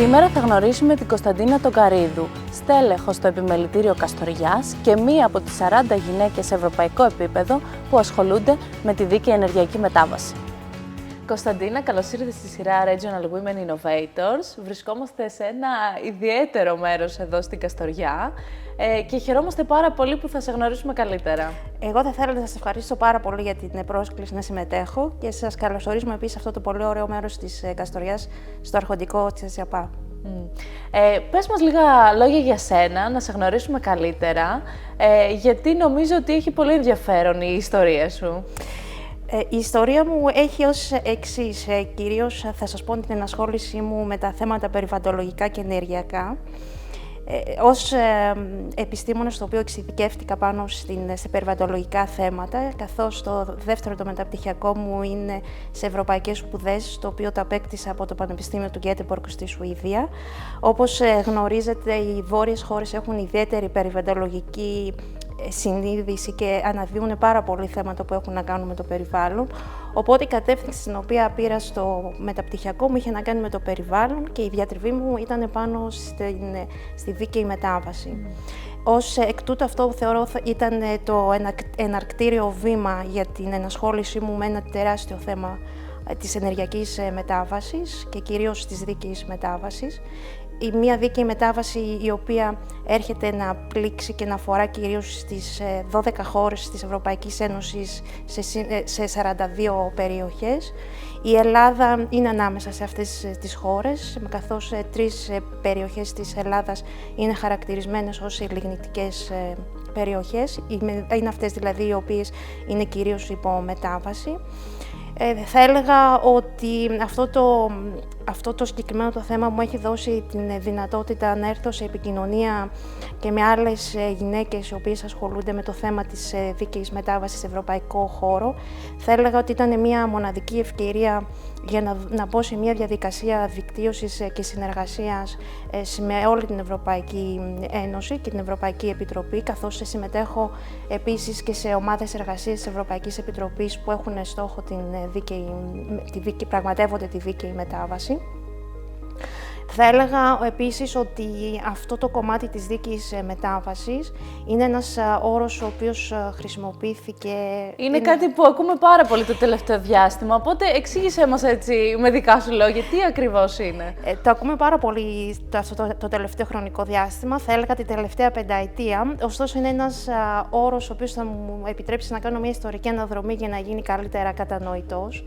Σήμερα θα γνωρίσουμε την Κωνσταντίνα Τογκαρίδου, στέλεχο στο Επιμελητήριο Καστοριάς και μία από τις 40 γυναίκες σε ευρωπαϊκό επίπεδο που ασχολούνται με τη δίκαιη ενεργειακή μετάβαση. Κωνσταντίνα, καλώς ήρθατε στη σειρά Regional Women Innovators. Βρισκόμαστε σε ένα ιδιαίτερο μέρος εδώ στην Καστοριά και χαιρόμαστε πάρα πολύ που θα σε γνωρίσουμε καλύτερα. Εγώ θα ήθελα να σας ευχαριστήσω πάρα πολύ για την πρόσκληση να συμμετέχω και σας καλωσορίζουμε επίσης σε αυτό το πολύ ωραίο μέρος της Καστοριάς, στο αρχοντικό της ΑΣΙΑΠΑ. Πες μας λίγα λόγια για σένα, να σε γνωρίσουμε καλύτερα, γιατί νομίζω ότι έχει πολύ ενδιαφέρον η ιστορία σου. Η ιστορία μου έχει ως εξής. Κυρίως θα σας πω την ενασχόλησή μου με τα θέματα περιβαλλοντολογικά και ενεργειακά. Ως επιστήμονας, στο οποίο εξειδικεύτηκα πάνω σε περιβαλλοντολογικά θέματα, καθώς το δεύτερο το μεταπτυχιακό μου είναι σε ευρωπαϊκές σπουδές, το οποίο το απέκτησα από το Πανεπιστήμιο του Γκέτεμπορκ στη Σουηδία. Όπως γνωρίζετε, οι βόρειες χώρες έχουν ιδιαίτερη περιβαλλοντολογική συνείδηση και αναδύουν πάρα πολλοί θέματα που έχουν να κάνουν με το περιβάλλον. Οπότε η κατεύθυνση στην οποία πήρα στο μεταπτυχιακό μου είχε να κάνει με το περιβάλλον και η διατριβή μου ήταν πάνω στη δίκαιη μετάβαση. Ως εκ τούτου, αυτό που θεωρώ ήταν το εναρκτήριο βήμα για την ενασχόλησή μου με ένα τεράστιο θέμα της ενεργειακής μετάβασης και κυρίως της δίκαιης μετάβασης. Μια δίκαιη μετάβαση η οποία έρχεται να πλήξει και να αφορά κυρίως στις 12 χώρες της Ευρωπαϊκής Ένωσης σε 42 περιοχές. Η Ελλάδα είναι ανάμεσα σε αυτές τις χώρες, καθώς 3 περιοχές της Ελλάδας είναι χαρακτηρισμένες ως λιγνητικές περιοχές. Είναι αυτές δηλαδή οι οποίες είναι κυρίως υπό μετάβαση. Θα έλεγα ότι αυτό το συγκεκριμένο το θέμα μου έχει δώσει την δυνατότητα να έρθω σε επικοινωνία και με άλλες γυναίκες οι οποίες ασχολούνται με το θέμα της δίκαιης μετάβασης σε ευρωπαϊκό χώρο. Θα έλεγα ότι ήταν μια μοναδική ευκαιρία για να μπω σε μια διαδικασία δικτύωσης και συνεργασίας με όλη την Ευρωπαϊκή Ένωση και την Ευρωπαϊκή Επιτροπή, καθώς συμμετέχω επίσης και σε ομάδες εργασίας της Ευρωπαϊκής Επιτροπής που έχουν στόχο πραγματεύονται τη δίκαιη μετάβαση. Θα έλεγα επίσης ότι αυτό το κομμάτι της δίκαιης μετάβασης είναι ένας όρος ο οποίος χρησιμοποιήθηκε... Είναι κάτι που ακούμε πάρα πολύ το τελευταίο διάστημα, οπότε εξήγησέ μας έτσι με δικά σου λόγια, τι ακριβώς είναι. Το ακούμε πάρα πολύ το τελευταίο χρονικό διάστημα, θα έλεγα την τελευταία πενταετία, ωστόσο είναι ένας όρος ο οποίος θα μου επιτρέψει να κάνω μια ιστορική αναδρομή για να γίνει καλύτερα κατανοητός.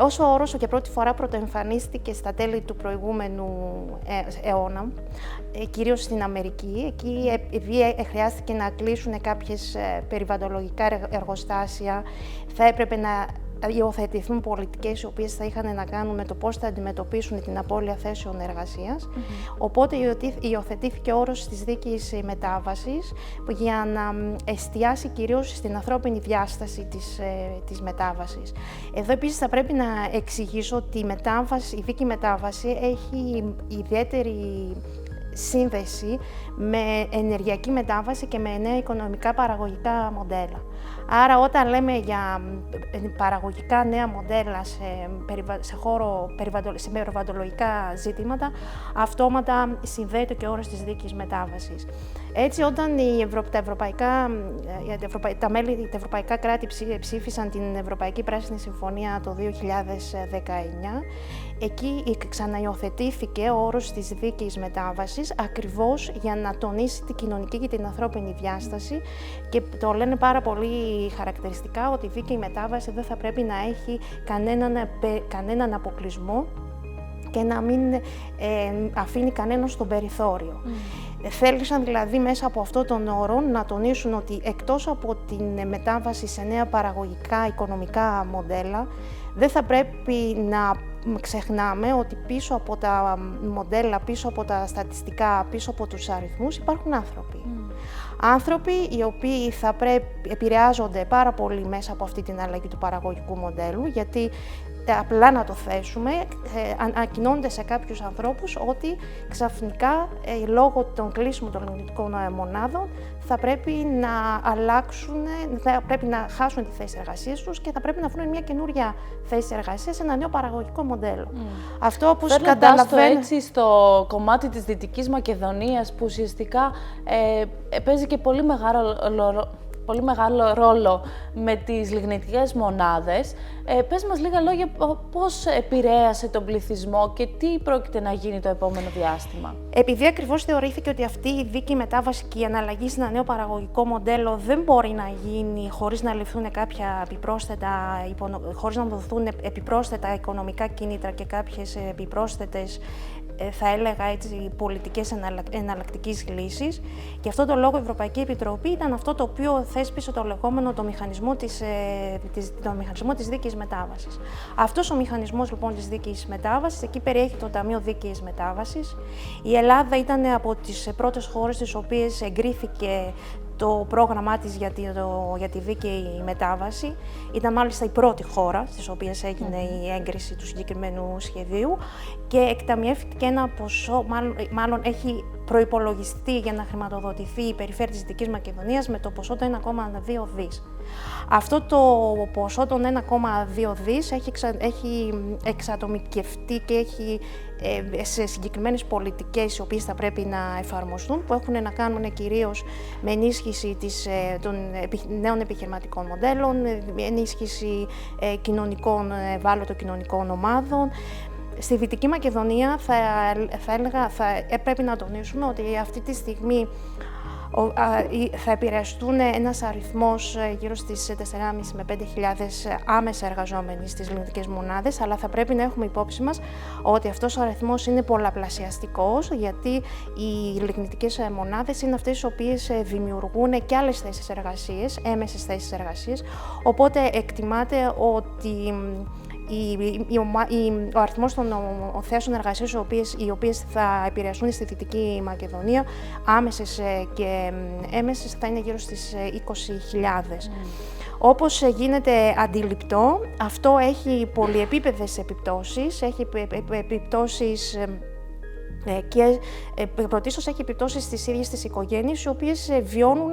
Όσο ο όρος για πρώτη φορά πρωτοεμφανίστηκε στα τέλη του προηγούμενου αιώνα, κυρίως στην Αμερική, εκεί επειδή χρειάστηκε να κλείσουν κάποιες περιβαλλοντολογικά εργοστάσια, θα έπρεπε να υιοθετηθούν πολιτικές οι οποίες θα είχαν να κάνουν με το πώς θα αντιμετωπίσουν την απώλεια θέσεων εργασίας. Οπότε υιοθετήθηκε ο όρος της δίκαιης μετάβασης για να εστιάσει κυρίως στην ανθρώπινη διάσταση της μετάβασης. Εδώ επίσης θα πρέπει να εξηγήσω ότι η δίκαιη μετάβαση έχει ιδιαίτερη σύνδεση με ενεργειακή μετάβαση και με νέα οικονομικά παραγωγικά μοντέλα. Άρα όταν λέμε για παραγωγικά νέα μοντέλα σε περιβαλλοντολογικά ζητήματα, αυτόματα συνδέεται και ο όρος της δίκαιης μετάβασης. Έτσι, όταν τα ευρωπαϊκά κράτη ψήφισαν την Ευρωπαϊκή Πράσινη Συμφωνία το 2019, εκεί ξαναϊοθετήθηκε ο όρος της δίκαιης μετάβασης, ακριβώς για να τονίσει την κοινωνική και την ανθρώπινη διάσταση, και το λένε πάρα πολύ χαρακτηριστικά ότι η δίκαιη μετάβαση δεν θα πρέπει να έχει κανέναν αποκλεισμό και να μην αφήνει κανέναν στον περιθώριο. Θέλησαν δηλαδή μέσα από αυτόν τον όρο να τονίσουν ότι εκτός από την μετάβαση σε νέα παραγωγικά οικονομικά μοντέλα, δεν θα πρέπει να ξεχνάμε ότι πίσω από τα μοντέλα, πίσω από τα στατιστικά, πίσω από τους αριθμούς υπάρχουν άνθρωποι. Άνθρωποι οι οποίοι επηρεάζονται πάρα πολύ μέσα από αυτή την αλλαγή του παραγωγικού μοντέλου, γιατί απλά να το θέσουμε, ανακοινώνεται σε κάποιους ανθρώπους ότι ξαφνικά λόγω των κλείσιμων των λιγνητικών μονάδων θα πρέπει να αλλάξουν, θα πρέπει να χάσουν τη θέση εργασίας τους και θα πρέπει να βρουν μια καινούρια θέση εργασίας σε ένα νέο παραγωγικό μοντέλο. Αυτό, όπως καταλαβαίνω, έτσι στο κομμάτι της Δυτικής Μακεδονίας, που ουσιαστικά παίζει και πολύ μεγάλο ρόλο με τις λιγνητικές μονάδες. Πες μας λίγα λόγια πώς επηρέασε τον πληθυσμό και τι πρόκειται να γίνει το επόμενο διάστημα. Επειδή ακριβώς θεωρήθηκε ότι αυτή η δίκαιη μετάβαση και η αναλλαγή σε ένα νέο παραγωγικό μοντέλο δεν μπορεί να γίνει χωρίς να ληφθούν κάποια χωρίς να δοθούν επιπρόσθετα οικονομικά κίνητρα και κάποιες επιπρόσθετες, θα έλεγα έτσι, πολιτικές εναλλακτικής λύσης. Γι' αυτό το λόγο η Ευρωπαϊκή Επιτροπή ήταν αυτό το οποίο θέσπισε το λεγόμενο το μηχανισμό της δίκαιης μετάβασης. Αυτός ο μηχανισμός λοιπόν της δίκαιης μετάβασης, εκεί περιέχει το Ταμείο Δίκαιης Μετάβασης. Η Ελλάδα ήταν από τις πρώτες χώρες τις οποίες εγκρίθηκε το πρόγραμμά της για τη δίκαιη μετάβαση. Ήταν μάλιστα η πρώτη χώρα στις οποίες έγινε η έγκριση του συγκεκριμένου σχεδίου και εκταμιεύτηκε ένα ποσό, μάλλον έχει προϋπολογιστεί για να χρηματοδοτηθεί η περιφέρεια της Δυτικής Μακεδονίας με το ποσό των 1,2 δις. Αυτό το ποσό των 1,2 δις έχει εξατομικευτεί και έχει σε συγκεκριμένες πολιτικές οι οποίες θα πρέπει να εφαρμοστούν, που έχουν να κάνουν κυρίως με ενίσχυση των νέων επιχειρηματικών μοντέλων, ενίσχυση ευάλωτων κοινωνικών ομάδων. Στη Δυτική Μακεδονία πρέπει να τονίσουμε ότι αυτή τη στιγμή θα επηρεαστούν ένας αριθμός γύρω στις 4.500 με 5.000 άμεσα εργαζόμενοι στις λιγνητικές μονάδες, αλλά θα πρέπει να έχουμε υπόψη μας ότι αυτός ο αριθμός είναι πολλαπλασιαστικός, γιατί οι λιγνητικές μονάδες είναι αυτές οι οποίες δημιουργούν και άλλες θέσεις εργασίας, έμεσες θέσεις εργασίας, οπότε εκτιμάται ότι ο αριθμός των θέσεων εργασίας οι οποίες θα επηρεαστούν στη Δυτική Μακεδονία, άμεσες και έμεσες, θα είναι γύρω στις 20.000. Όπως γίνεται αντιληπτό, αυτό έχει πολυεπίπεδες επιπτώσεις, έχει επιπτώσεις και πρωτίστως έχει επιπτώσεις στις ίδιες τις οικογένειες, οι οποίες βιώνουν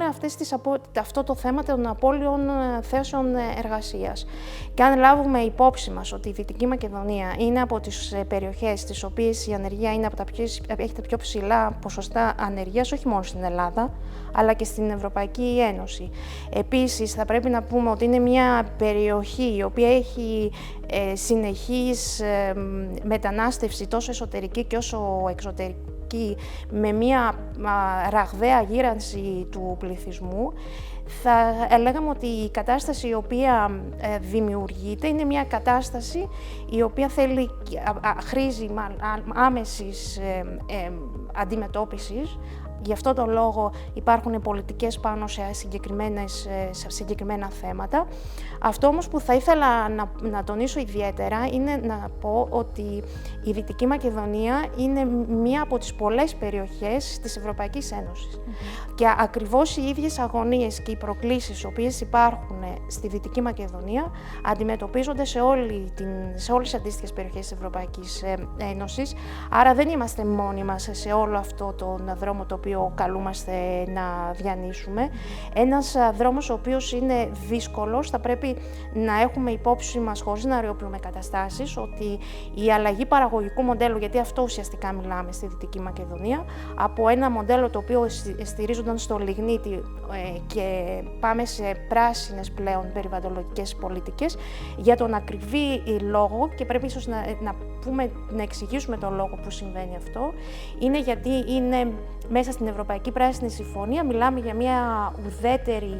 αυτό το θέμα των απώλειων θέσεων εργασίας. Και αν λάβουμε υπόψη μας ότι η Δυτική Μακεδονία είναι από τις περιοχές στις οποίες η ανεργία έχει τα πιο ψηλά ποσοστά ανεργίας, όχι μόνο στην Ελλάδα, αλλά και στην Ευρωπαϊκή Ένωση. Επίσης, θα πρέπει να πούμε ότι είναι μια περιοχή η οποία έχει συνεχής μετανάστευση τόσο εσωτερική και όσο εξωτερική, με μια ραγδαία γύρανση του πληθυσμού. Θα λέγαμε ότι η κατάσταση η οποία δημιουργείται είναι μια κατάσταση η οποία χρήζει άμεσης αντιμετώπισης. Γι' αυτό τον λόγο υπάρχουν πολιτικές πάνω σε συγκεκριμένα θέματα. Αυτό όμως που θα ήθελα να τονίσω ιδιαίτερα είναι να πω ότι η Δυτική Μακεδονία είναι μία από τις πολλές περιοχές της Ευρωπαϊκής Ένωσης. Και ακριβώς οι ίδιες αγωνίες και οι προκλήσεις οι οποίες υπάρχουν στη Δυτική Μακεδονία αντιμετωπίζονται σε όλες τις αντίστοιχες περιοχές της Ευρωπαϊκής Ένωσης. Άρα δεν είμαστε μόνοι μας σε όλο αυτό τον δρόμο το οποίο καλούμαστε να διανύσουμε. Ένας δρόμος ο οποίος είναι δύσκολος, θα πρέπει να έχουμε υπόψη μας, χωρίς να αριοποιούμε καταστάσεις, ότι η αλλαγή παραγωγικού μοντέλου, γιατί αυτό ουσιαστικά μιλάμε στη Δυτική Μακεδονία, από ένα μοντέλο το οποίο στηρίζονταν στο λιγνίτη και πάμε σε πράσινες πλέον περιβαλλοντικές πολιτικές, για τον ακριβή λόγο, και πρέπει ίσως να εξηγήσουμε τον λόγο που συμβαίνει αυτό, είναι γιατί είναι μέσα στην Ευρωπαϊκή Πράσινη Συμφωνία, μιλάμε για μια ουδέτερη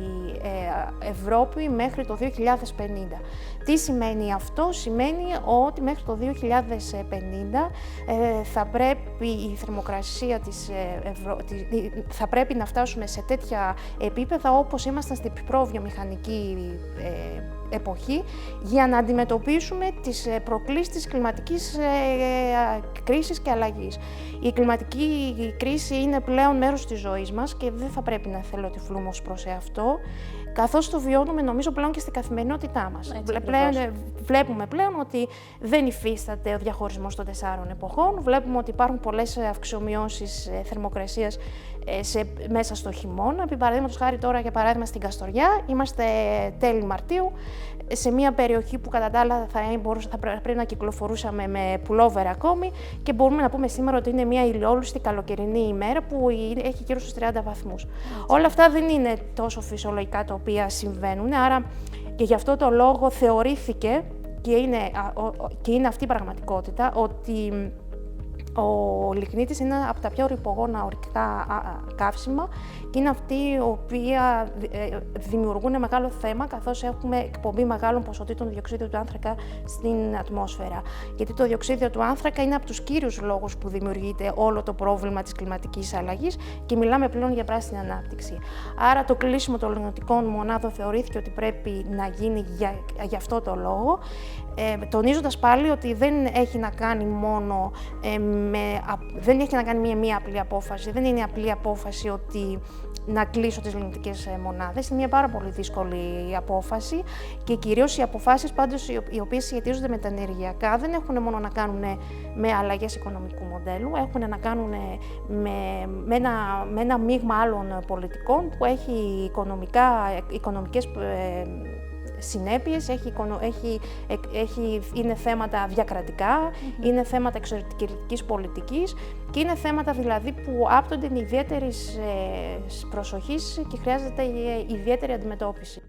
Ευρώπη μέχρι το 2050. Τι σημαίνει αυτό? Σημαίνει ότι μέχρι το 2050 θα πρέπει η θερμοκρασία θα πρέπει να φτάσουμε σε τέτοια επίπεδα όπως ήμασταν στην προβιομηχανική εποχή, για να αντιμετωπίσουμε τις προκλήσεις της κλιματικής κρίσης και αλλαγής. Η κλιματική κρίση είναι πλέον πλέον μέρος της ζωής μας και δεν θα πρέπει να θελοτυφλούμε ως προς αυτό, καθώς το βιώνουμε νομίζω πλέον και στην καθημερινότητά μας. Βλέπουμε πλέον ότι δεν υφίσταται ο διαχωρισμός των 4 εποχών, βλέπουμε ότι υπάρχουν πολλές αυξομοιώσεις θερμοκρασίας μέσα στο χειμώνα. Επί παραδείγματος χάρη τώρα, για παράδειγμα, στην Καστοριά, είμαστε τέλη Μαρτίου, σε μια περιοχή που κατά τα άλλα θα πρέπει να κυκλοφορούσαμε με πουλόβερ ακόμη και μπορούμε να πούμε σήμερα ότι είναι μια ηλιόλουστη καλοκαιρινή ημέρα που έχει γύρω στους 30 βαθμούς. Όλα αυτά δεν είναι τόσο φυσιολογικά τα οποία συμβαίνουν, άρα και γι' αυτό το λόγο θεωρήθηκε και είναι αυτή η πραγματικότητα ότι ο λιγνίτης είναι από τα πιο ρυπογόνα ορυκτά καύσιμα και είναι αυτοί οι οποίοι δημιουργούν μεγάλο θέμα, καθώς έχουμε εκπομπή μεγάλων ποσοτήτων διοξείδιου του άνθρακα στην ατμόσφαιρα. Γιατί το διοξείδιο του άνθρακα είναι από τους κύριους λόγους που δημιουργείται όλο το πρόβλημα της κλιματικής αλλαγής και μιλάμε πλέον για πράσινη ανάπτυξη. Άρα το κλείσιμο των λιγνητικών μονάδων θεωρήθηκε ότι πρέπει να γίνει για αυτό το λόγο, τονίζοντας πάλι ότι δεν έχει να κάνει μόνο δεν έχει να κάνει μία απλή απόφαση, δεν είναι απλή απόφαση ότι να κλείσω τις λιγνητικές μονάδες. Είναι μια πάρα πολύ δύσκολη απόφαση και κυρίως οι αποφάσεις πάντως οι οποίες σχετίζονται με τα ενεργειακά δεν έχουν μόνο να κάνουν με αλλαγές οικονομικού μοντέλου, έχουν να κάνουν με ένα μείγμα άλλων πολιτικών που έχει οικονομικές συνέπειες, είναι θέματα διακρατικά, είναι θέματα εξωτερικής πολιτικής και είναι θέματα δηλαδή που άπτονται ιδιαίτερης προσοχής και χρειάζεται ιδιαίτερη αντιμετώπιση.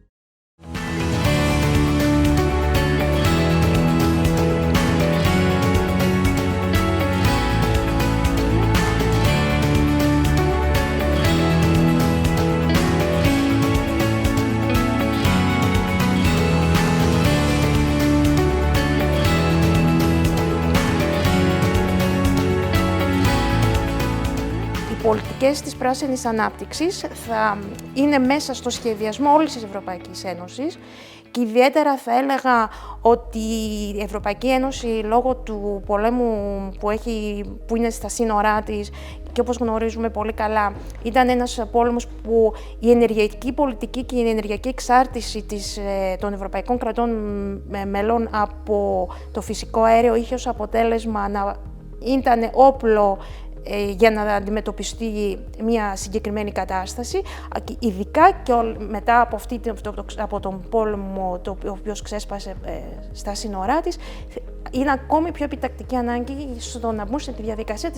Οι πολιτικές της πράσινης ανάπτυξης θα είναι μέσα στο σχεδιασμό όλης της Ευρωπαϊκής Ένωσης και ιδιαίτερα θα έλεγα ότι η Ευρωπαϊκή Ένωση λόγω του πολέμου που είναι στα σύνορά της και όπως γνωρίζουμε πολύ καλά ήταν ένας πόλεμος που η ενεργειακή πολιτική και η ενεργειακή εξάρτηση των ευρωπαϊκών κρατών μελών από το φυσικό αέριο είχε ως αποτέλεσμα να ήταν όπλο για να αντιμετωπιστεί μια συγκεκριμένη κατάσταση, ειδικά και μετά από τον πόλεμο ο οποίος ξέσπασε στα σύνορά της, είναι ακόμη πιο επιτακτική ανάγκη στο να μπουν στη διαδικασία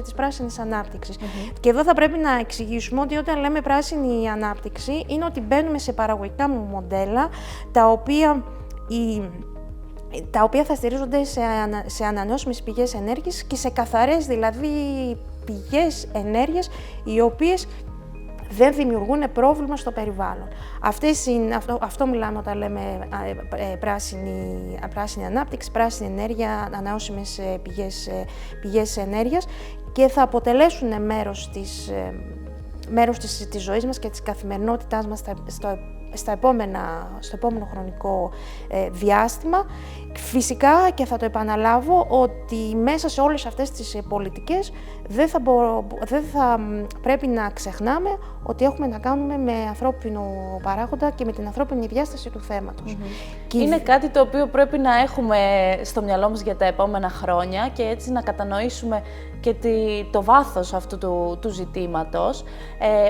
της πράσινης ανάπτυξης. Και εδώ θα πρέπει να εξηγήσουμε ότι όταν λέμε πράσινη ανάπτυξη είναι ότι μπαίνουμε σε παραγωγικά μοντέλα τα οποία θα στηρίζονται σε ανανεώσιμες πηγές ενέργειας και σε καθαρές δηλαδή πηγές ενέργειας οι οποίες δεν δημιουργούν πρόβλημα στο περιβάλλον. Αυτό μιλάμε όταν λέμε πράσινη ανάπτυξη, πράσινη ενέργεια, ανανεώσιμες πηγές ενέργειας και θα αποτελέσουν μέρος της ζωής μας και της καθημερινότητάς μας στο επόμενο χρονικό διάστημα. Φυσικά, και θα το επαναλάβω, ότι μέσα σε όλες αυτές τις πολιτικές δεν θα πρέπει να ξεχνάμε ότι έχουμε να κάνουμε με ανθρώπινο παράγοντα και με την ανθρώπινη διάσταση του θέματος. Είναι κάτι το οποίο πρέπει να έχουμε στο μυαλό μας για τα επόμενα χρόνια και έτσι να κατανοήσουμε και το βάθος αυτού του ζητήματος.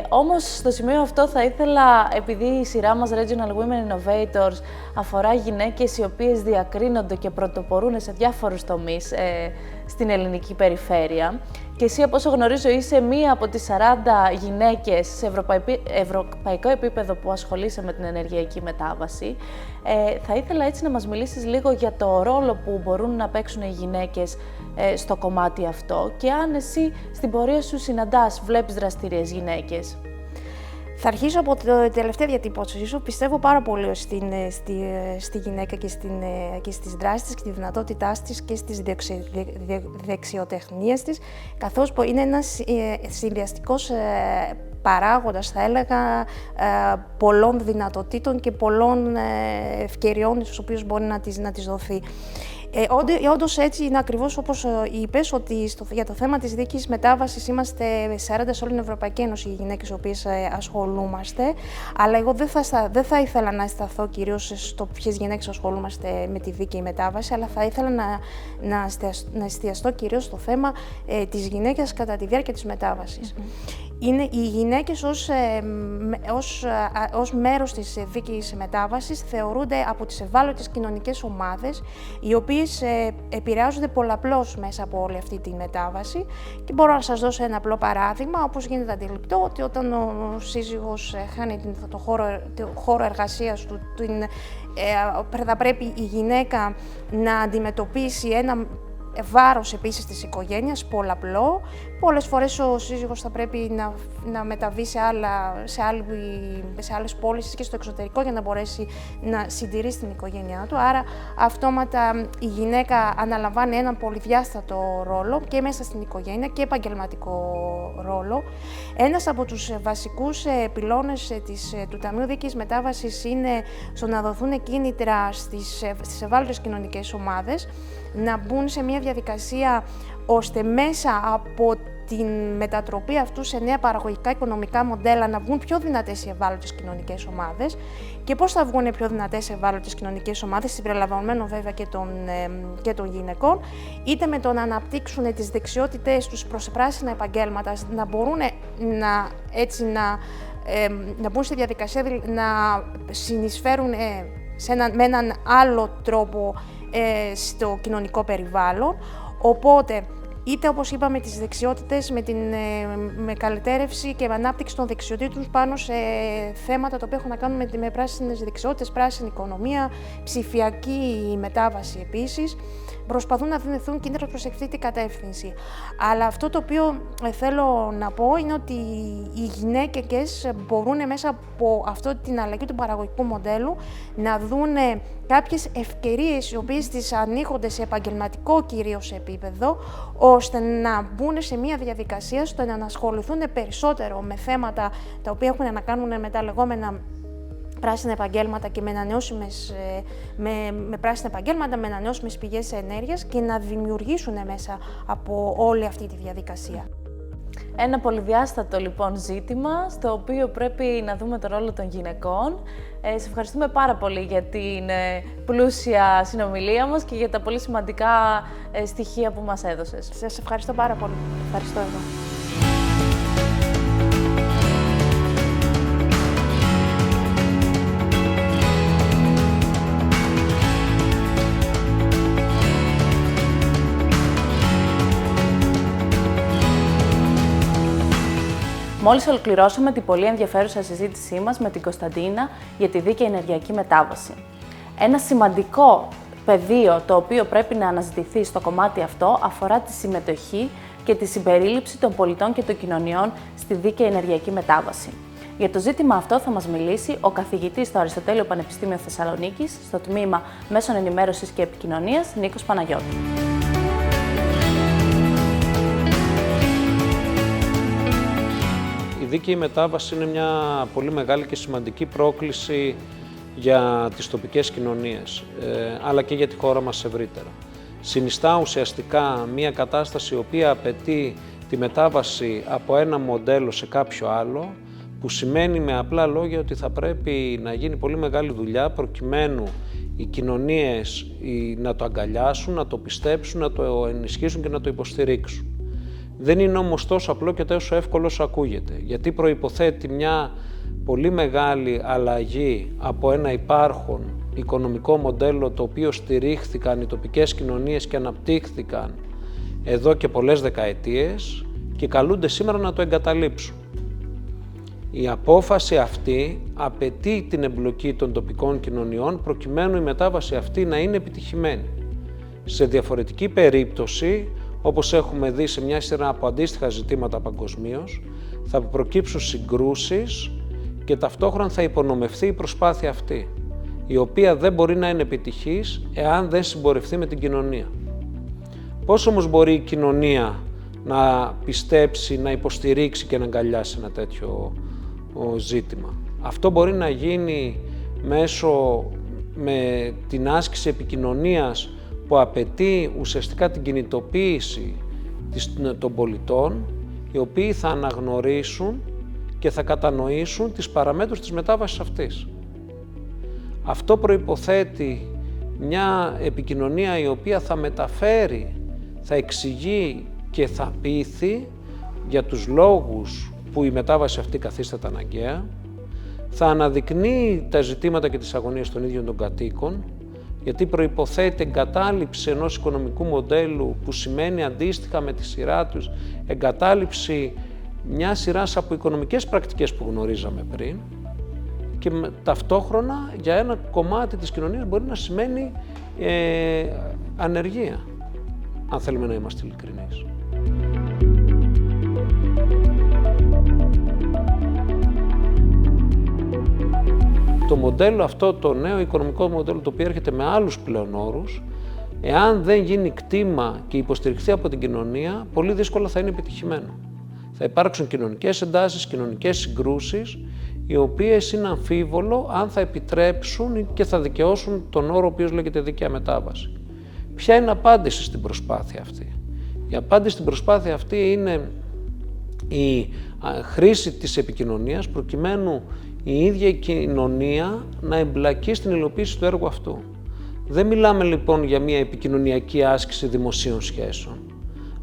Όμως, στο σημείο αυτό θα ήθελα, επειδή η σειρά μας Regional Women Innovators αφορά γυναίκες οι οποίες διακρίνονται και πρωτοπορούν σε διάφορους τομείς στην ελληνική περιφέρεια, και εσύ, από όσο γνωρίζω, είσαι μία από τις 40 γυναίκες σε ευρωπαϊκό επίπεδο που ασχολείσαι με την ενεργειακή μετάβαση. Θα ήθελα έτσι να μας μιλήσεις λίγο για το ρόλο που μπορούν να παίξουν οι γυναίκες στο κομμάτι αυτό και αν εσύ στην πορεία σου βλέπεις δραστήριες γυναίκες. Θα αρχίσω από την τελευταία διατύπωση σου. Πιστεύω πάρα πολύ στη γυναίκα και στις δράσεις της και τη δυνατότητά της και στις δεξιοτεχνίες της, καθώς είναι ένας συνδυαστικός παράγοντας, θα έλεγα, πολλών δυνατοτήτων και πολλών ευκαιριών στους οποίους μπορεί να της δοθεί. Όντως έτσι είναι ακριβώς όπως είπες, ότι για το θέμα της δίκης μετάβασης είμαστε 40 σε όλη την Ευρωπαϊκή Ένωση οι γυναίκες οι οποίες ασχολούμαστε, αλλά εγώ δεν θα ήθελα να σταθώ κυρίως στο ποιες γυναίκες ασχολούμαστε με τη δίκαιη μετάβαση, αλλά θα ήθελα να εστιαστώ κυρίως στο θέμα της γυναίκας κατά τη διάρκεια της μετάβασης. Είναι οι γυναίκες ως μέρος της δίκαιης μετάβασης θεωρούνται από τις ευάλωτες κοινωνικές ομάδες, οι οποίες επηρεάζονται πολλαπλώς μέσα από όλη αυτή τη μετάβαση. Και μπορώ να σας δώσω ένα απλό παράδειγμα, όπως γίνεται αντιληπτό, ότι όταν ο σύζυγος χάνει το χώρο εργασίας του, θα πρέπει η γυναίκα να αντιμετωπίσει ένα βάρος επίσης της οικογένειας, πολλαπλό. Πολλές φορές ο σύζυγος θα πρέπει να μεταβεί σε άλλες πόλεις και στο εξωτερικό για να μπορέσει να συντηρήσει την οικογένειά του. Άρα αυτόματα η γυναίκα αναλαμβάνει έναν πολυδιάστατο ρόλο και μέσα στην οικογένεια και επαγγελματικό ρόλο. Ένας από τους βασικούς πυλώνες του Ταμείου Δίκαιης Μετάβασης είναι στο να δοθούν κίνητρα στις ευάλωτες κοινωνικές ομάδες, να μπουν σε μια διαδικασία ώστε μέσα από την μετατροπή αυτού σε νέα παραγωγικά οικονομικά μοντέλα να βγουν πιο δυνατές οι ευάλωτες κοινωνικές ομάδες. Και πώς θα βγουν πιο δυνατές οι ευάλωτες κοινωνικές ομάδες, συμπεριλαμβανομένων βέβαια και των γυναικών, είτε με το να αναπτύξουν τις δεξιότητες τους προς πράσινα επαγγέλματα, να μπορούν να μπουν στη διαδικασία να συνεισφέρουν με έναν άλλο τρόπο στο κοινωνικό περιβάλλον. Οπότε, είτε όπως είπαμε τις δεξιότητες με καλυτέρευση και με ανάπτυξη των δεξιοτήτων πάνω σε θέματα τα οποία έχουν να κάνουν με πράσινες δεξιότητες, πράσινη οικονομία, ψηφιακή μετάβαση επίσης, προσπαθούν να δινηθούν κίνητρα προς αυτή την κατεύθυνση. Αλλά αυτό το οποίο θέλω να πω είναι ότι οι γυναίκες μπορούν μέσα από αυτή την αλλαγή του παραγωγικού μοντέλου να δουν κάποιες ευκαιρίες οι οποίες τις ανοίγονται σε επαγγελματικό κυρίως επίπεδο, ώστε να μπουν σε μια διαδικασία στο να ασχοληθούν περισσότερο με θέματα τα οποία έχουν να κάνουν με τα λεγόμενα πράσινα επαγγέλματα και με πράσινα επαγγέλματα, με ανανεώσιμες πηγές ενέργειας και να δημιουργήσουν μέσα από όλη αυτή τη διαδικασία. Ένα πολυδιάστατο λοιπόν ζήτημα, στο οποίο πρέπει να δούμε το ρόλο των γυναικών. Σε ευχαριστούμε πάρα πολύ για την πλούσια συνομιλία μας και για τα πολύ σημαντικά στοιχεία που μας έδωσες. Σας ευχαριστώ πάρα πολύ. Ευχαριστώ εγώ. Μόλις ολοκληρώσαμε την πολύ ενδιαφέρουσα συζήτησή μας με την Κωνσταντίνα για τη δίκαιη ενεργειακή μετάβαση. Ένα σημαντικό πεδίο το οποίο πρέπει να αναζητηθεί στο κομμάτι αυτό αφορά τη συμμετοχή και τη συμπερίληψη των πολιτών και των κοινωνιών στη δίκαιη ενεργειακή μετάβαση. Για το ζήτημα αυτό θα μας μιλήσει ο καθηγητής στο Αριστοτέλειο Πανεπιστήμιο Θεσσαλονίκης, στο τμήμα Μέσων Ενημέρωσης και Επικοινωνίας, Νίκος Παναγιώτου. Η δίκαιη μετάβαση είναι μια πολύ μεγάλη και σημαντική πρόκληση για τις τοπικές κοινωνίες, αλλά και για τη χώρα μας ευρύτερα. Συνιστά ουσιαστικά μια κατάσταση η οποία απαιτεί τη μετάβαση από ένα μοντέλο σε κάποιο άλλο, που σημαίνει με απλά λόγια ότι θα πρέπει να γίνει πολύ μεγάλη δουλειά προκειμένου οι κοινωνίες να το αγκαλιάσουν, να το πιστέψουν, να το ενισχύσουν και να το υποστηρίξουν. Δεν είναι όμως τόσο απλό και τόσο εύκολο όσο ακούγεται, γιατί προϋποθέτει μια πολύ μεγάλη αλλαγή από ένα υπάρχον οικονομικό μοντέλο το οποίο στηρίχθηκαν οι τοπικές κοινωνίες και αναπτύχθηκαν εδώ και πολλές δεκαετίες και καλούνται σήμερα να το εγκαταλείψουν. Η απόφαση αυτή απαιτεί την εμπλοκή των τοπικών κοινωνιών προκειμένου η μετάβαση αυτή να είναι επιτυχημένη. Σε διαφορετική περίπτωση, όπως έχουμε δει σε μια σειρά από αντίστοιχα ζητήματα παγκοσμίως, θα προκύψουν συγκρούσεις και ταυτόχρονα θα υπονομευθεί η προσπάθεια αυτή, η οποία δεν μπορεί να είναι επιτυχής εάν δεν συμπορευτεί με την κοινωνία. Πώς όμως μπορεί η κοινωνία να πιστέψει, να υποστηρίξει και να αγκαλιάσει ένα τέτοιο ζήτημα? Αυτό μπορεί να γίνει με την άσκηση επικοινωνίας που απαιτεί ουσιαστικά την κινητοποίηση των πολιτών, οι οποίοι θα αναγνωρίσουν και θα κατανοήσουν τις παραμέτρους της μετάβασης αυτής. Αυτό προϋποθέτει μια επικοινωνία η οποία θα μεταφέρει, θα εξηγεί και θα πείθει για τους λόγους που η μετάβαση αυτή καθίσταται αναγκαία, θα αναδεικνύει τα ζητήματα και τις αγωνίες των ίδιων των κατοίκων, γιατί προϋποθέτει εγκατάλειψη ενός οικονομικού μοντέλου που σημαίνει αντίστοιχα με τη σειρά τους εγκατάλειψη μια σειράς από οικονομικές πρακτικές που γνωρίζαμε πριν, και ταυτόχρονα για ένα κομμάτι της κοινωνίας μπορεί να σημαίνει ανεργία, αν θέλουμε να είμαστε ειλικρινείς. Το μοντέλο αυτό, το νέο οικονομικό μοντέλο, το οποίο έρχεται με άλλους πλέον όρους, εάν δεν γίνει κτήμα και υποστηριχθεί από την κοινωνία, πολύ δύσκολα θα είναι επιτυχημένο. Θα υπάρξουν κοινωνικές εντάσεις, κοινωνικές συγκρούσεις, οι οποίες είναι αμφίβολο αν θα επιτρέψουν και θα δικαιώσουν τον όρο ο οποίος λέγεται δίκαια μετάβαση. Ποια είναι η απάντηση στην προσπάθεια αυτή? Η απάντηση στην προσπάθεια αυτή είναι η χρήση της επικοινωνίας, προκειμένου η ίδια η κοινωνία να εμπλακεί στην υλοποίηση του έργου αυτού. Δεν μιλάμε λοιπόν για μια επικοινωνιακή άσκηση δημοσίων σχέσεων,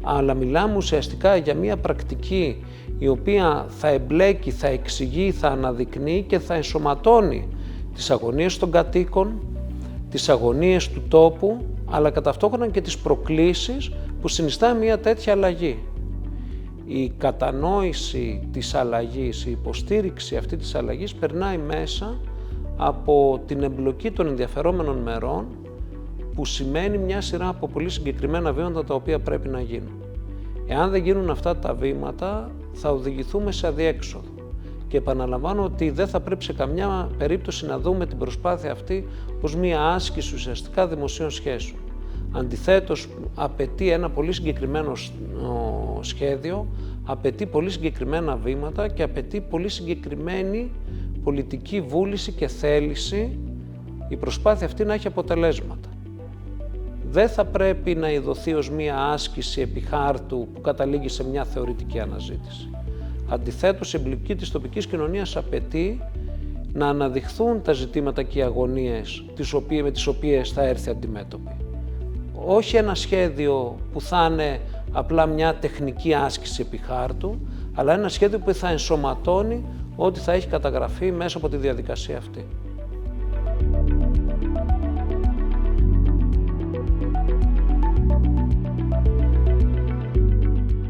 αλλά μιλάμε ουσιαστικά για μια πρακτική η οποία θα εμπλέκει, θα εξηγεί, θα αναδεικνύει και θα ενσωματώνει τις αγωνίες των κατοίκων, τις αγωνίες του τόπου, αλλά ταυτόχρονα και τις προκλήσεις που συνιστά μια τέτοια αλλαγή. Η κατανόηση της αλλαγής, η υποστήριξη αυτή της αλλαγής περνάει μέσα από την εμπλοκή των ενδιαφερόμενων μερών, που σημαίνει μια σειρά από πολύ συγκεκριμένα βήματα τα οποία πρέπει να γίνουν. Εάν δεν γίνουν αυτά τα βήματα, θα οδηγηθούμε σε αδιέξοδο. Και επαναλαμβάνω ότι δεν θα πρέπει σε καμιά περίπτωση να δούμε την προσπάθεια αυτή ως μια άσκηση ουσιαστικά δημοσίων σχέσεων. Αντιθέτως, απαιτεί ένα πολύ συγκεκριμένο σχέδιο, απαιτεί πολύ συγκεκριμένα βήματα και απαιτεί πολύ συγκεκριμένη πολιτική βούληση και θέληση η προσπάθεια αυτή να έχει αποτελέσματα. Δεν θα πρέπει να ειδωθεί ως μία άσκηση επί χάρτου που καταλήγει σε μια θεωρητική αναζήτηση. Αντιθέτως, η εμπλοκή της τοπικής κοινωνίας απαιτεί να αναδειχθούν τα ζητήματα και οι αγωνίες με τις οποίες θα έρθει αντιμέτωπη. Όχι ένα σχέδιο που θα είναι απλά μια τεχνική άσκηση επί χάρτου, αλλά ένα σχέδιο που θα ενσωματώνει ό,τι θα έχει καταγραφεί μέσα από τη διαδικασία αυτή.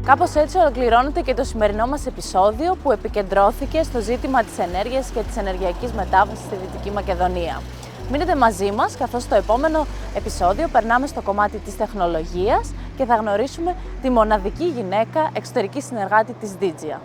Κάπως έτσι ολοκληρώνεται και το σημερινό μας επεισόδιο, που επικεντρώθηκε στο ζήτημα της ενέργειας και της ενεργειακής μετάβασης στη Δυτική Μακεδονία. Μείνετε μαζί μας, καθώς στο επόμενο επεισόδιο περνάμε στο κομμάτι της τεχνολογίας και θα γνωρίσουμε τη μοναδική γυναίκα εξωτερική συνεργάτη της DIGIA.